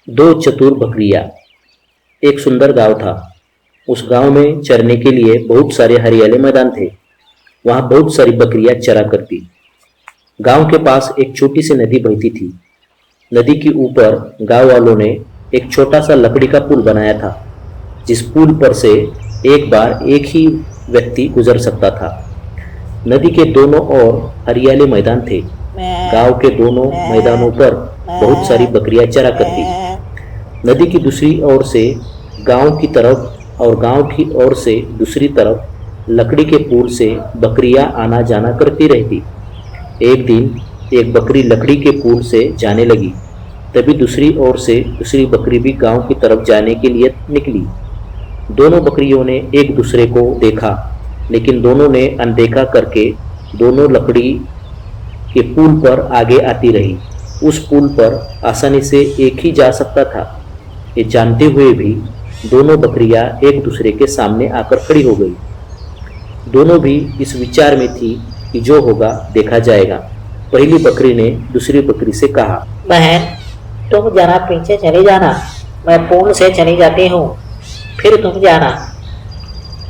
दो चतुर बकरियां। एक सुंदर गांव था। उस गांव में चरने के लिए बहुत सारे हरियाले मैदान थे। वहां बहुत सारी बकरियां चरा करती। गांव के पास एक छोटी सी नदी बहती थी। नदी के ऊपर गांव वालों ने एक छोटा सा लकड़ी का पुल बनाया था, जिस पुल पर से एक बार एक ही व्यक्ति गुजर सकता था। नदी के दोनों ओर हरियाले मैदान थे। गांव के दोनों मैदानों पर बहुत सारी बकरियां चरा करती। नदी की दूसरी ओर से गांव की तरफ और गांव की ओर से दूसरी तरफ लकड़ी के पुल से बकरियां आना जाना करती रहती। एक दिन एक बकरी लकड़ी के पुल से जाने लगी। तभी दूसरी ओर से दूसरी बकरी भी गांव की तरफ जाने के लिए निकली। दोनों बकरियों ने एक दूसरे को देखा, लेकिन दोनों ने अनदेखा करके दोनों लकड़ी के पुल पर आगे आती रही। उस पुल पर आसानी से एक ही जा सकता था। ये जानते हुए भी दोनों बकरियां एक दूसरे के सामने आकर खड़ी हो गई। दोनों भी इस विचार में थी कि जो होगा देखा जाएगा। पहली बकरी ने दूसरी बकरी से कहा, बहन, तुम जरा पीछे चली जाना, मैं पुल से चली जाती हूँ, फिर तुम जाना।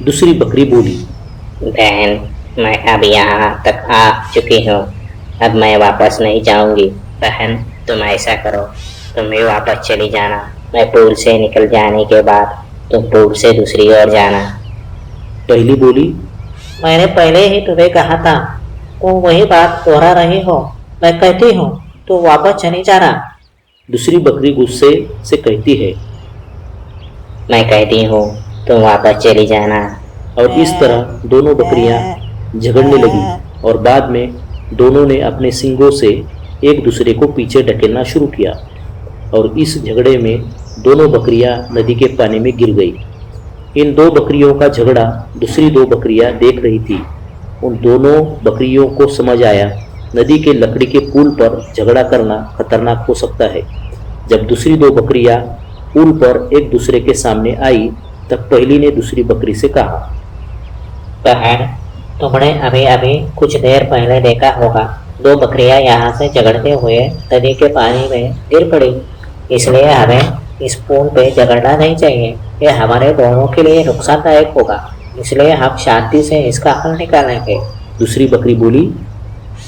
दूसरी बकरी बोली, बहन, मैं अब यहाँ तक आ चुकी हूँ, अब मैं वापस नहीं जाऊंगी। बहन, तुम ऐसा करो, तुम भी वापस चली जाना। मैं पुल से निकल जाने के बाद तुम पुल से दूसरी ओर जाना। पहली बोली, मैंने पहले ही तुम्हें कहा था, तुम वही बात दोहरा रही हो। मैं कहती हूँ तो वापस चली जाना। दूसरी बकरी गुस्से से कहती है, मैं कहती हूँ तुम वापस चली जाना। और इस तरह दोनों बकरियां झगड़ने लगी और बाद में दोनों ने अपने सींगों से एक दूसरे को पीछे ढकेलना शुरू किया और इस झगड़े में दोनों बकरियां नदी के पानी में गिर गई। इन दो बकरियों का झगड़ा दूसरी दो बकरियां देख रही थी। उन दोनों बकरियों को समझ आया, नदी के लकड़ी के पुल पर झगड़ा करना खतरनाक हो सकता है। जब दूसरी दो बकरियां पुल पर एक दूसरे के सामने आई, तब पहली ने दूसरी बकरी से कहा, बहन, तुमने अभी अभी कुछ देर पहले देखा होगा, दो बकरियां यहाँ से झगड़ते हुए नदी के पानी में गिर पड़ी। इसलिए हमें इस पुल पे झगड़ना नहीं चाहिए। ये हमारे दोनों के लिए नुकसानदायक होगा। इसलिए हम शांति से इसका हल निकालेंगे। दूसरी बकरी बोली,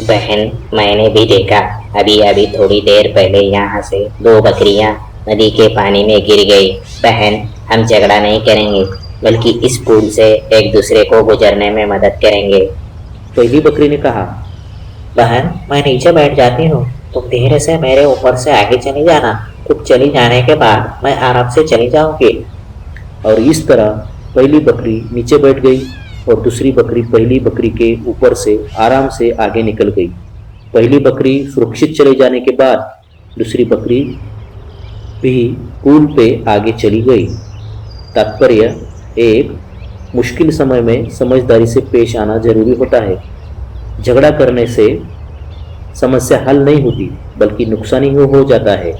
बहन, मैंने भी देखा, अभी अभी थोड़ी देर पहले यहाँ से दो बकरियां नदी के पानी में गिर गई। बहन, हम झगड़ा नहीं करेंगे, बल्कि इस पुल से एक दूसरे को गुजरने में मदद करेंगे। पहली बकरी ने कहा, बहन, मैं नीचे बैठ जाती हूँ, तुम धीरे से मेरे ऊपर से आगे चली जाना। तुम चली जाने के बाद मैं आराम से चली जाऊंगी। और इस तरह पहली बकरी नीचे बैठ गई और दूसरी बकरी पहली बकरी के ऊपर से आराम से आगे निकल गई। पहली बकरी सुरक्षित चले जाने के बाद दूसरी बकरी भी पुल पे आगे चली गई। तात्पर्य, एक मुश्किल समय में समझदारी से पेश आना जरूरी होता है। झगड़ा करने से समस्या हल नहीं होती, बल्कि नुकसान ही हो जाता है।